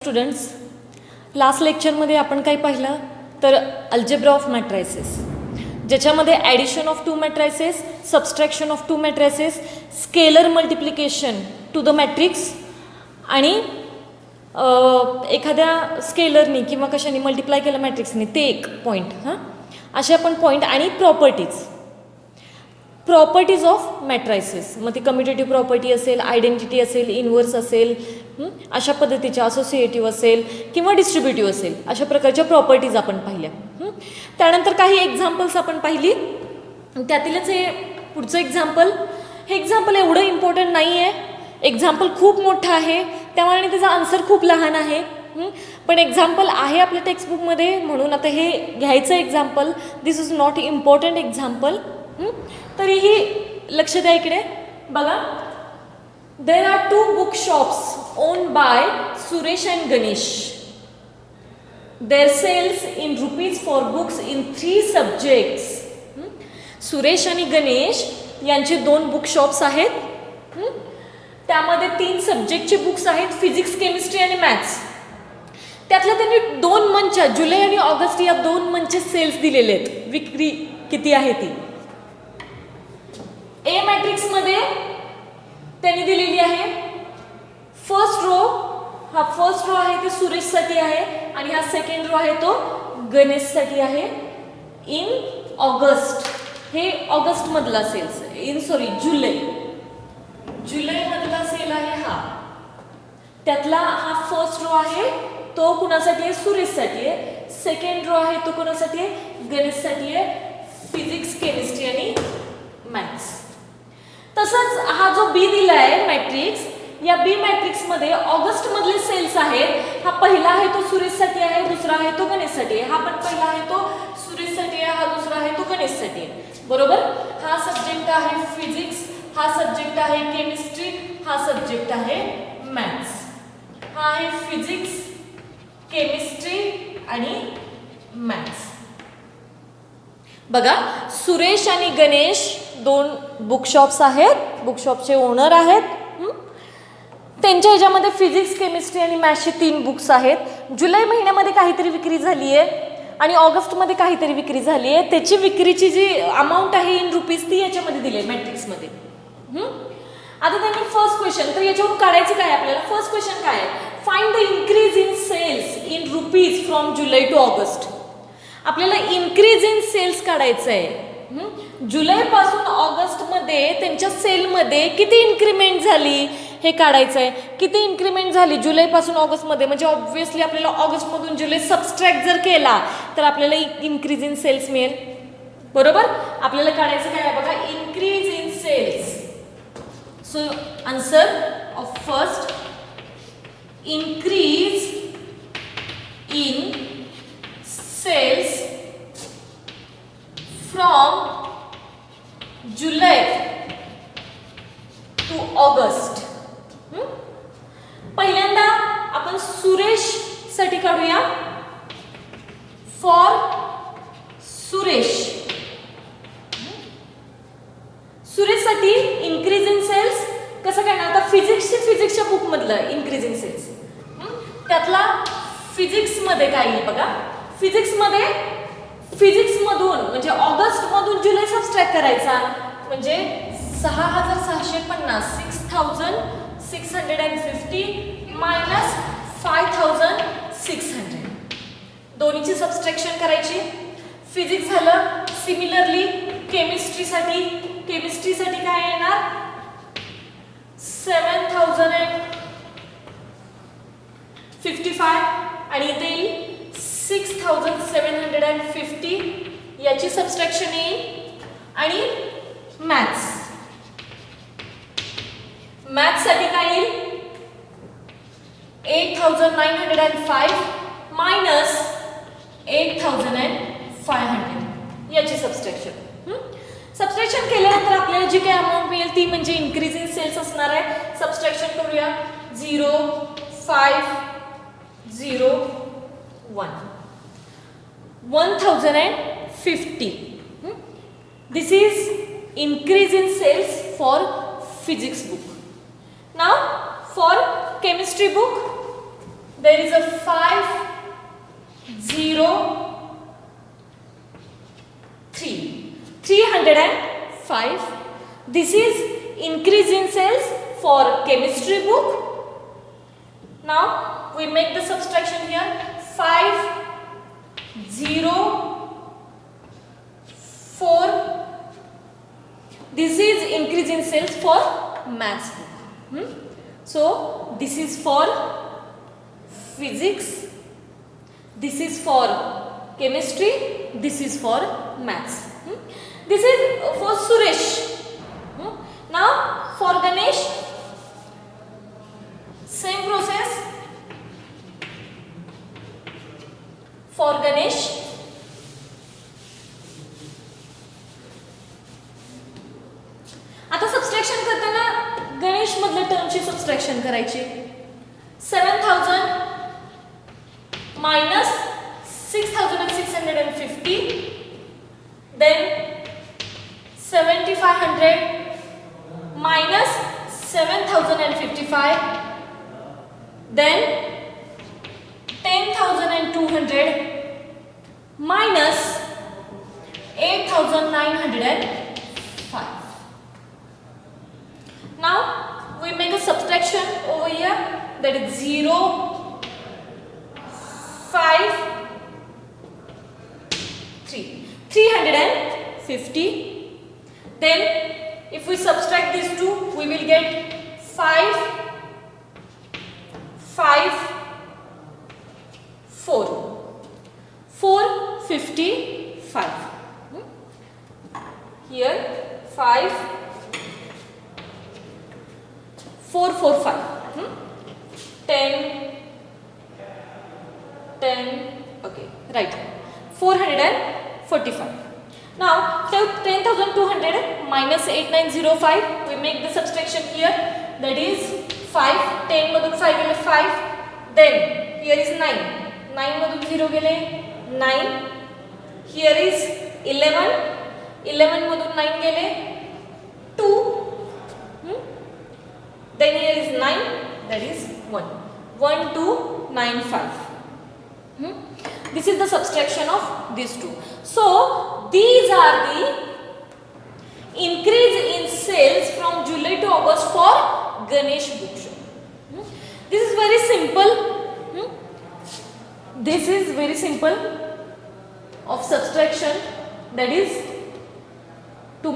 Students, last लेक्चरमध्ये आपण काय पाहिलं तर अल्जेब्रा ऑफ मॅट्रायसेस, ज्याच्यामध्ये addition of two matrices, subtraction of two matrices, scalar multiplication to the matrix आणि एखाद्या स्केलरनी किंवा कशाने मल्टिप्लाय केलं मॅट्रिक्सने ते एक पॉईंट. असे आपण पॉईंट आणि प्रॉपर्टीज ऑफ मॅट्रायसेस, मग ती कम्युटेटिव्ह प्रॉपर्टी असेल, आयडेंटिटी असेल, इनवर्स असेल, अशा पद्धतीच्या असोसिएटिव्ह असेल किंवा डिस्ट्रीब्युटिव्ह असेल, अशा प्रकारच्या प्रॉपर्टीज आपण पाहिल्या. त्यानंतर काही एक्झाम्पल्स आपण पाहिली. त्यातीलच हे पुढचं एक्झाम्पल, हे एक्झाम्पल एवढं इम्पॉर्टंट नाही आहे, एक्झाम्पल खूप मोठं आहे त्यामुळे त्याचा आन्सर खूप लहान आहे, पण एक्झाम्पल आहे आपल्या टेक्स्टबुकमध्ये म्हणून आता हे घ्यायचं example. This is not important example, तरीही लक्ष द्या इकडे बघा. There are two book shops owned by Suresh and Ganesh. Their sales in rupees for books in 3 subjects. Suresh आणि गणेश यांचे 2 बुक शॉप्स आहेत, त्यामध्ये 3 सब्जेक्टचे बुक्स आहेत, फिजिक्स, केमिस्ट्री आणि मॅथ्स. त्यातल्या त्यांनी 2 मंथ, जुलै आणि ऑगस्ट या 2 मंथचे सेल्स दिलेले आहेत. विक्री किती आहे ती ए मॅट्रिक्समध्ये त्यांनी दिलेली आहे. फर्स्ट रो, हा फर्स्ट रो आहे ते सुरेशसाठी आहे आणि हा सेकंड रो आहे तो गणेशसाठी आहे. इन ऑगस्ट, हे ऑगस्ट मधला सेल्स, जुलै मधला सेल आहे हा. त्यातला हा फर्स्ट रो आहे तो कुणासाठी आहे, सुरेशसाठी आहे. सेकंड रो आहे तो कुणासाठी आहे, गणेशसाठी आहे. फिजिक्स, केमिस्ट्री आणि मॅथ्स. तसंच हा जो बी दिला आहे मॅट्रिक्स, या बी मॅट्रिक्समध्ये ऑगस्ट मधले सेल्स आहेत. हा पहिला आहे तो सुरेशसाठी आहे, दुसरा आहे तो गणेशसाठी आहे. हा पण पहिला आहे तो सुरेशसाठी आहे, हा दुसरा आहे तो गणेशसाठी आहे. बरोबर. हा सब्जेक्ट आहे फिजिक्स, हा सब्जेक्ट आहे केमिस्ट्री, हा सब्जेक्ट आहे मॅथ्स. हा आहे फिजिक्स, केमिस्ट्री आणि मॅथ्स. बघा, सुरेश आणि गणेश 2 बुकशॉप्स आहेत, बुकशॉपचे ओनर आहेत. त्यांच्या ह्याच्यामध्ये फिजिक्स, केमिस्ट्री आणि मॅथ्सचे 3 बुक्स आहेत. जुलै महिन्यामध्ये काहीतरी विक्री झाली आहे आणि ऑगस्टमध्ये काहीतरी विक्री झाली आहे. त्याची विक्रीची जी अमाऊंट आहे इन रुपीज ती याच्यामध्ये दिली आहे मॅट्रिक्समध्ये. आता त्यांनी फर्स्ट क्वेश्चन, तर याच्यावरून काढायचं काय आपल्याला. फर्स्ट क्वेश्चन काय आहे, find the increase in sales in rupees from July to August. आपल्याला इन्क्रीज इन सेल्स काढायचं आहे. जुलैपासून ऑगस्टमध्ये त्यांच्या सेलमध्ये किती इन्क्रीमेंट झाली हे काढायचं आहे. किती इन्क्रीमेंट झाली जुलैपासून ऑगस्टमध्ये, म्हणजे ऑब्व्हियसली आपल्याला ऑगस्टमधून जुलै सबस्ट्रॅक्ट जर केला तर आपल्याला इन्क्रीज इन सेल्स मिळेल. बरोबर. आपल्याला काढायचं काय आहे बघा, increase in sales. So answer of first, increase in sales from July to August. पहिल्यांदा आपण सुरेश साठी काढूया. फॉर सुरेश, सुरेशसाठी इन्क्रीज इन सेल्स कसं करणार. आता फिजिक्सच्या बुक मधलं इन्क्रीज इन सेल्स, त्यातला फिजिक्समध्ये काय येईल बघा. फिजिक्समधून म्हणजे ऑगस्टमधून जुलै सबस्ट्रॅक्ट करायचा, म्हणजे 6650, 6650 मायनस 5600, दोन्हीची सबस्ट्रॅक्शन करायची. फिजिक्स झालं. सिमिलरली केमिस्ट्रीसाठी काय येणार, 7055 आणि इथे येईल 6750, याची सबस्ट्रॅक्शन येईल. आणि मॅथ्ससाठी काय येईल, 8905 मायनस 8500, याची सबस्ट्रॅक्शन. सबस्ट्रॅक्शन केल्यानंतर आपल्याला जी काही अमाऊंट मिळेल ती म्हणजे इन्क्रीज इन सेल्स असणार आहे. सबस्ट्रॅक्शन करूया. 0501, 1050. This is increase in sales for physics book. Now for chemistry book, there is a 5 0 3 305. This is increase in sales for chemistry book. Now we make the subtraction here. 5 0 4. This is increase in sales for maths book. So this is for physics, this is for chemistry, this is for maths. This is for Suresh. Now for Ganesh, same process. For Ganesh, आता subtraction करताना गणेश मधल्या टर्मची subtraction करायची. 7000 minus 6650, then 7500 minus 7055, then 10200 minus 8905. Now we make a subtraction over here, that is 0 5 3 350. Then if we subtract these two, we will get 5 5 4 455. Here 5 445. 10 okay, right, 445. Now 10200 minus 8905, we make the subtraction here, that is 5. 10 मधून 5 गेले 5, then here is 9 मधून 0 गेले 9, here is 11 मधून 9 गेले 2, then here is 9, that is 1295. This is the subtraction of these two. So these are the increase in sales from July to August for Ganesh bookshop. This is very simple. This is very simple of subtraction, that is to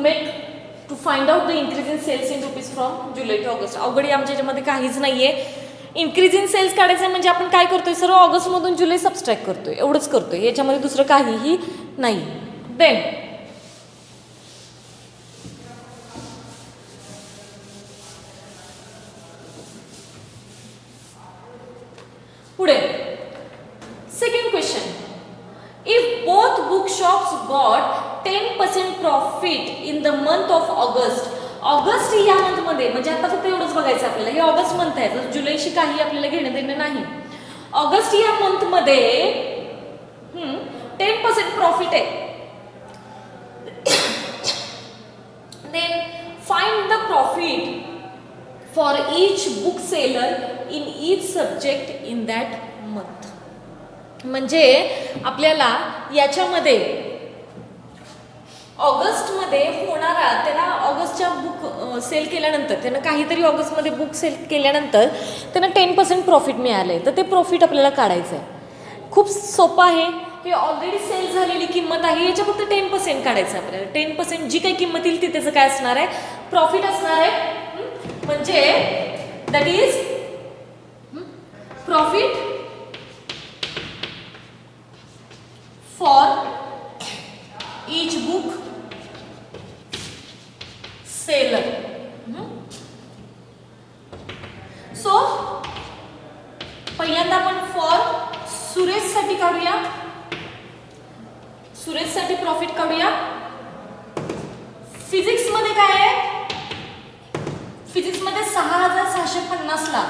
find out the increase in sales in rupees from July to August. अवघड आमच्या याच्यामध्ये काहीच नाहीये. Increase in sales काढायचं म्हणजे आपण काय करतोय, सर्व ऑगस्ट मधून जुलै सबस्ट्रॅक्ट करतोय, एवढंच करतोय, याच्यामध्ये दुसरं काहीही नाही. देन पुढे second question. If both book shops got 10% profit in the month of August. August या मंथ मध्ये, म्हणजे आता फक्त एवढंच बघायचं आपल्याला, हे ऑगस्ट मंथ आहे, तर जुलैशी काही आपल्याला घेणं देणं नाही. ऑगस्ट या मंथ मध्ये 10% प्रॉफिट आहे. Then find the profit for each book seller in each subject in that month. म्हणजे आपल्याला याच्यामध्ये ऑगस्टमध्ये होणारा, त्याला ऑगस्टच्या बुक सेल केल्यानंतर, त्यानं काहीतरी ऑगस्टमध्ये बुक सेल केल्यानंतर त्यांना 10% प्रॉफिट मिळालं आहे, तर ते प्रॉफिट आपल्याला काढायचं आहे. खूप सोपं आहे. हे ऑलरेडी सेल झालेली किंमत आहे, याच्या फक्त 10% काढायचं आहे आपल्याला. 10% जी काही किंमत येईल ती त्याचं काय असणार आहे, प्रॉफिट असणार आहे. म्हणजे that is profit for each book seller. So पहिल्यांदा आपण फॉर सुरेश साठी काढूया, सुरेश साठी प्रॉफिट काढूया. फिजिक्स मध्ये काय आहे, फिजिक्स मध्ये 6650 ला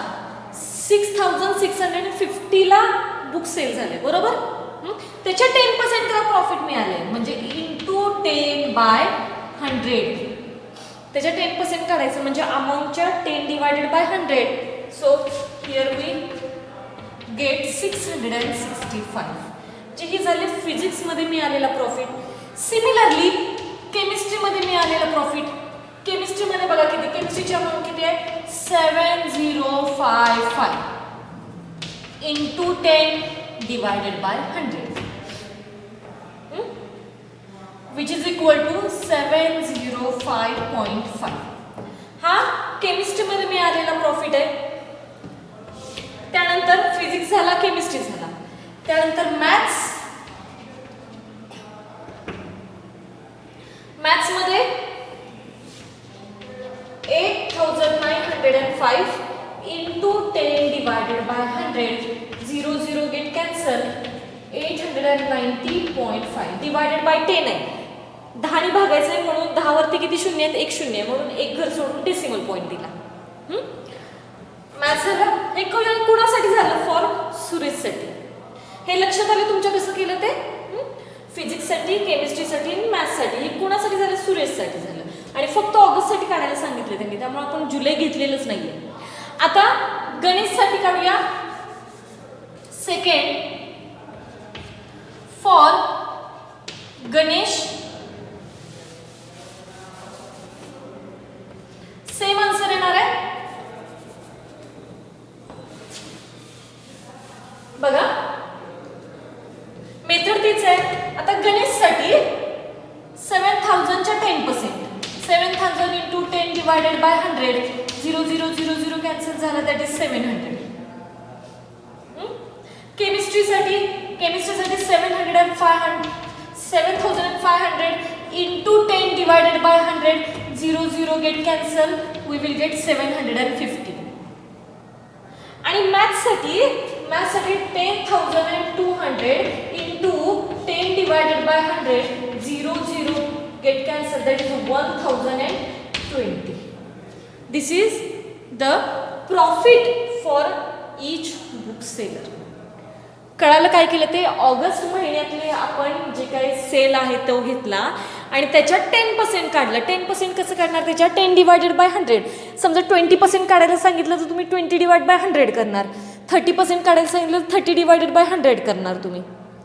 6650 ला बुक सेल झाले, बरोबर. त्याच्या 10% त्याला प्रॉफिट मिळाले, म्हणजे इंटू 10/100. त्याच्या 10% काढायचं म्हणजे अमाऊंटच्या 10 divided by 100. So here we get 665. जे ही झाले फिजिक्समध्ये मिळालेला प्रॉफिट. सिमिलरली केमिस्ट्रीमध्ये मिळालेला प्रॉफिट. केमिस्ट्रीमध्ये बघा किती, केमिस्ट्रीची अमाऊंट किती आहे 7055 into 10 divided by 100 which is equal to 705.5. हा केमिस्ट्रीमध्ये मिळालेला प्रॉफिट आहे. त्यानंतर फिजिक्स झाला, केमिस्ट्री झाला. त्यानंतर मॅथ्समध्ये 8905 into 10 divided by 100 0 get cancel 890.5 divided by 10 आहे. 10 ने भागायचं आहे म्हणून 10 वरती किती शून्य आहेत, एक शून्य आहे म्हणून एक घर सोडून डेसिमल पॉईंट दिला. मॅथ्स झालं. हे कुणासाठी झालं, फॉर सुरेशसाठी. हे लक्षात आलं तुमच्या कसं केलं ते. फिजिक्ससाठी, केमिस्ट्रीसाठी आणि मॅथ्ससाठी. हे कुणासाठी झालं, सुरेशसाठी झालं. आणि फक्त ऑगस्टसाठी काढायला सांगितलं त्यांनी, त्यामुळे आपण जुलै घेतलेलंच नाहीये. आता गणेशसाठी काढूया. Second for Ganesh same answer येणार आहे. बघा मेथड तीच आहे. आता गणेशसाठी 7000 च्या 10%, 7000 इंटू 10 डिवायडेड बाय 100 0 कॅन्सल झाला, दॅट इज 700. केमिस्ट्रीसाठी 7500 into 10 divided by 100 0 get cancel, we will get 750. आणि मॅथ्ससाठी 10200 into 10 divided by 100 0 get cancel, that is 1020. This is the profit for each book seller. कळालं काय केलं ते. ऑगस्ट महिन्यातले आपण जे काही सेल आहे तो घेतला आणि त्याच्यात 10% काढलं. 10% कसं काढणार, त्याच्यात 10 डिवायडेड बाय 100. समजा 20% काढायला सांगितलं तर तुम्ही 20 डिवाइड बाय 100 करणार. 30% काढायला सांगितलं तर 30 डिवायडेड बाय 100 करणार तुम्ही.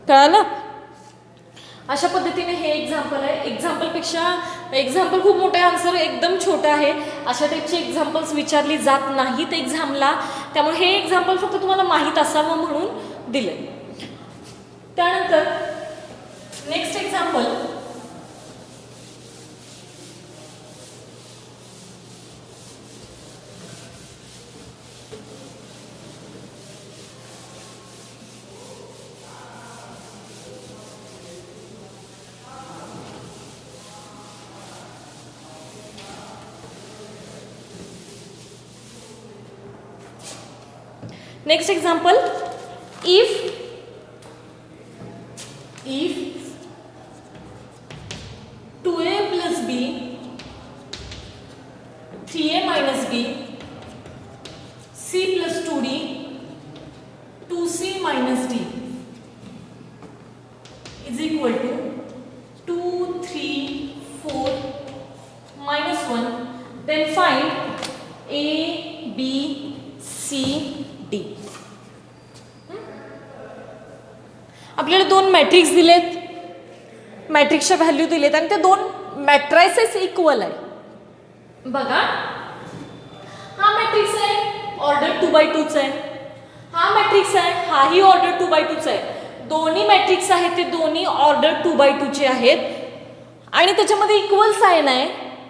कळालं. अशा पद्धतीने हे एक्झाम्पल आहे. एक्झाम्पल खूप मोठं आहे, आन्सर एकदम छोटं आहे. अशा टाईपची एक्झाम्पल्स विचारली जात नाहीत एक्झामला, त्यामुळे हे एक्झाम्पल फक्त तुम्हाला माहीत असावं म्हणून दिले. त्यानंतर next example if 2a plus b 3a minus b c plus 2d 2c minus d is equal to 2 3 4 minus 1, then find a b c d. आपल्याला दोन मॅट्रिक्स दिलेत, मॅट्रिक्सच्या व्हॅल्यू दिलेत आणि ते दोन मॅट्रायसेस इक्वल आहे. बघा हा मॅट्रिक्स आहे, ऑर्डर 2x2 आहे. हा मॅट्रिक्स आहे, हाही ऑर्डर 2x2 आहे. दोन्ही मॅट्रिक्स आहेत ते दोन्ही ऑर्डर 2x2 चे आहेत आणि त्याच्यामध्ये इक्वल साइन आहे.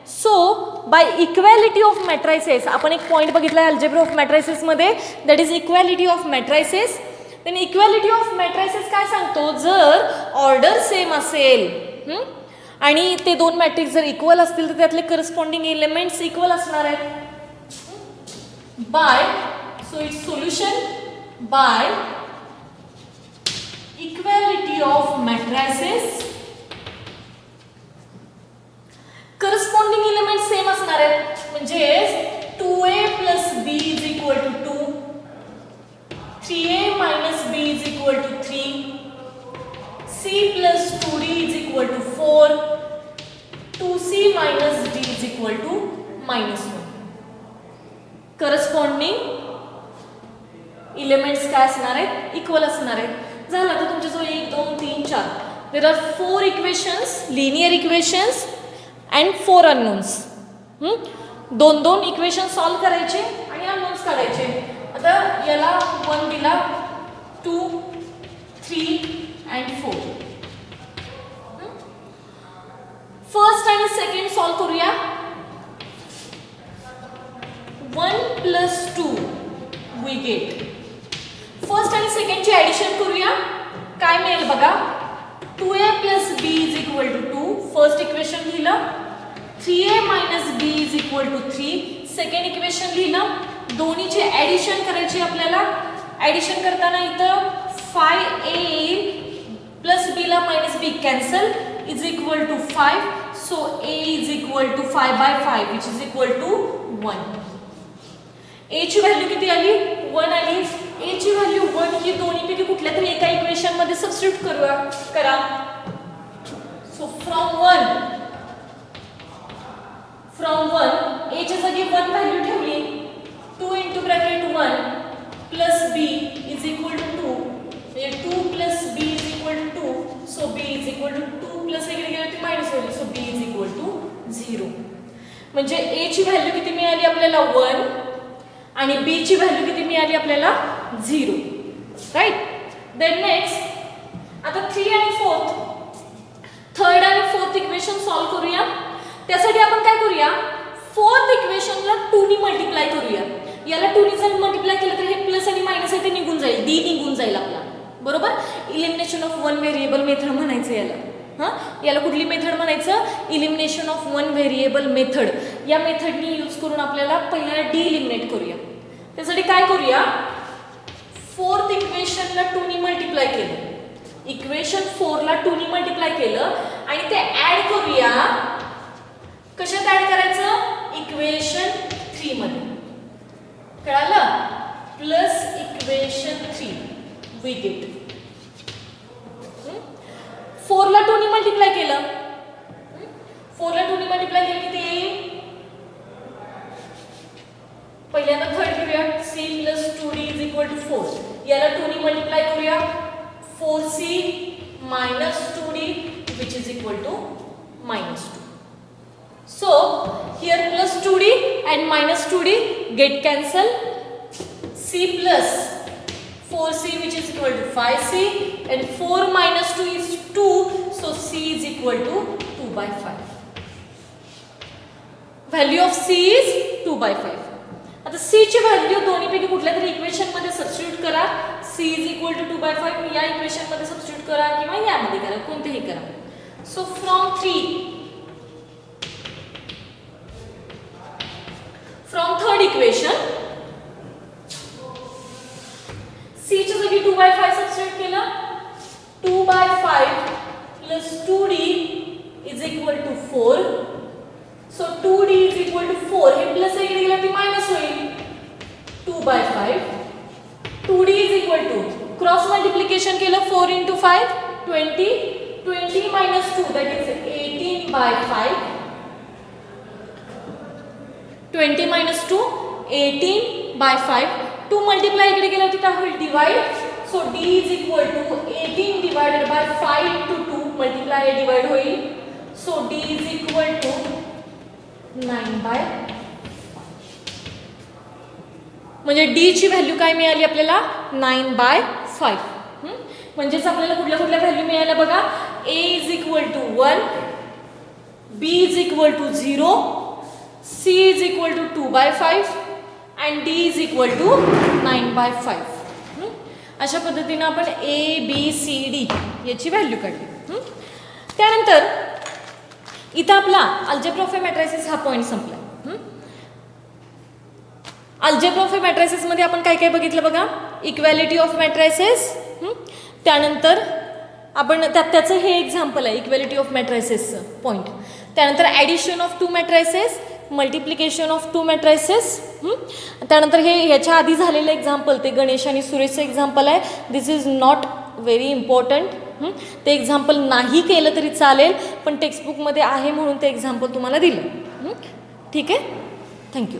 So by equality of matrices, आपण एक पॉईंट बघितला आहे अल्जेब्रा ऑफ मॅट्रायसेस मध्ये, that is equality of matrices. Then equality of matrices काय सांगतो, जर ऑर्डर सेम असेल आणि ते दोन मॅट्रिक्स जर इक्वल असतील तर त्यातले करस्पॉन्डिंग एलिमेंट्स इक्वल असणार आहेत. By so its solution by equality of matrices corresponding element same असणार आहेत. म्हणजे 2a plus b is equal to 2, 3a minus b is equal to 3, c plus 2d is equal to 4, 2c minus d is equal to -1. Corresponding elements काय असणार आहेत, equal असणार आहेत. झालं तर तुमच्याजवळ 1 2 3 4 there are 4 equations, linear equations and 4 unknowns. 2 equation solve करायचे आणि अननोन्स काढायचे. आता याला 1 दिला, 2 3 अँड 4. फर्स्ट आणि सेकंड सॉल्व करूया. 1 प्लस 2 वी गेट. फर्स्ट आणि सेकंडची ॲडिशन करूया. काय मिळेल बघा. 2a plus b is equal to 2. First equation लिहिलं. 3a minus b is equal to 3. Second equation लिहिलं. दोन्हीची ॲडिशन करायची आपल्याला. ॲडिशन करताना इथं 5a येईल प्लस b ला minus b cancel is equal to 5. So a is equal to 5/5 which is equal to 1. a ची व्हॅल्यू किती आली, 1 आली. a ची व्हॅल्यू 1 ही दोन्हीपैकी कुठल्या तरी एका इक्वेशन मध्ये सबस्टिट्यूट करा. सो फ्रॉम 1 a च्या जागी 1 व्हॅल्यू ठेवली. 2 into bracket 1 plus b is equal to 2. म्हणजे 2 plus b is equal to 2. So b is equal to 2 plus इकडे गेलं ती मायनस होईल. So b is equal to 0. म्हणजे a ची व्हॅल्यू किती मिळाली आपल्याला, 1 आणि b ची व्हॅल्यू किती मिळाली आपल्याला, 0. राईट. देन नेक्स्ट आता 3 आणि 4 थर्ड आणि फोर्थ इक्वेशन सॉल्व करूया. त्यासाठी आपण काय करूया, फोर्थ इक्वेशनला 2 ने मल्टिप्लाय करूया. याला 2 ने जर मल्टिप्लाय केलं तर हे प्लस आणि मायनस आहे ते निघून जाईल, d निघून जाईल आपला. बरोबर. Elimination of one variable method म्हणायचं याला. याला कुठली मेथड म्हणायचं, elimination of one variable method. या मेथडनी यूज करून आपल्याला पहिल्यांदा डी इलिमिनेट करूया. त्यासाठी काय करूया, फोर्थ इक्वेशनला 2 ने मल्टिप्लाय केलं. इक्वेशन 4 ला 2 ने मल्टिप्लाय केलं आणि ते ऍड करूया. कशात ऍड करायचं, इक्वेशन 3 मध्ये. कळालं. Plus equation 3 we get. 4 ला 2 ने मल्टिप्लाय केलं. 4 ला 2 ने मल्टिप्लाय केलं किती येईल, पहिल्यांदा थर्ड घेऊया. c plus 2d is equal to 4. याला 2 ने मल्टिप्लाय करूया. 4c minus 2d which is equal to minus 2. So here plus 2d and minus 2d get cancel. c plus 4c which is equal to 5c and 4 minus 2 is 2. So c is equal to 2/5. Value of c is 2/5. आता c ची value दोन्हीपैकी कुठल्या तरी equation मध्ये substitute करा. c is equal to 2/5 या equation मध्ये substitute करा किंवा यामध्ये करा, कोणतेही करा. So from 3 from third equation c च्या जागी 2/5 सबस्टिट्यूट केलं. 2/5 plus 2d is equal to 4. So 2d is equal to 4. हे प्लस इकडे गेलं ती मायनस होईल. 2/5 2d is equal to cross multiplication केलं. 4 into 5 20. 20 minus 2 that is 18/5. 20 minus 2 18/5. 2 multiply इकडे गेला तर काय होईल, divide. So d is equal to 18 divided by 5 into 2 multiply divide होईल. So d is equal to 9/5. म्हणजे d ची व्हॅल्यू काय मिळाली आपल्याला, 9/5. म्हणजेच आपल्याला कुठल्या कुठल्या व्हॅल्यू मिळाल्या बघा. a is equal to 1, b is equal to 0, c is equal to 2/5 and d is equal to 9/5. अशा पद्धतीने आपण a b c d याची व्हॅल्यू काढली. त्यानंतर इथं आपला अल्जेब्रा ऑफ मॅट्रिसेस हा पॉईंट संपला. अल्जेब्रा ऑफ मॅट्रिसेस मध्ये आपण काय काय बघितलं बघा. इक्वॅलिटी ऑफ मॅट्रिसेस, त्यानंतर आपण त्याचं हे एक्झाम्पल आहे इक्वॅलिटी ऑफ मॅट्रिसेसचं पॉईंट. त्यानंतर addition of 2 matrices, multiplication of 2 matrices. त्यानंतर हे ह्याच्या आधी झालेलं एक्झाम्पल ते गणेश आणि सुरेशचं एक्झाम्पल आहे. दिस इज नॉट व्हेरी इम्पॉर्टंट. ते एक्झाम्पल नाही केलं तरी चालेल, पण टेक्स्टबुकमध्ये आहे म्हणून ते एक्झाम्पल तुम्हाला दिलं. ठीक आहे. थँक्यू.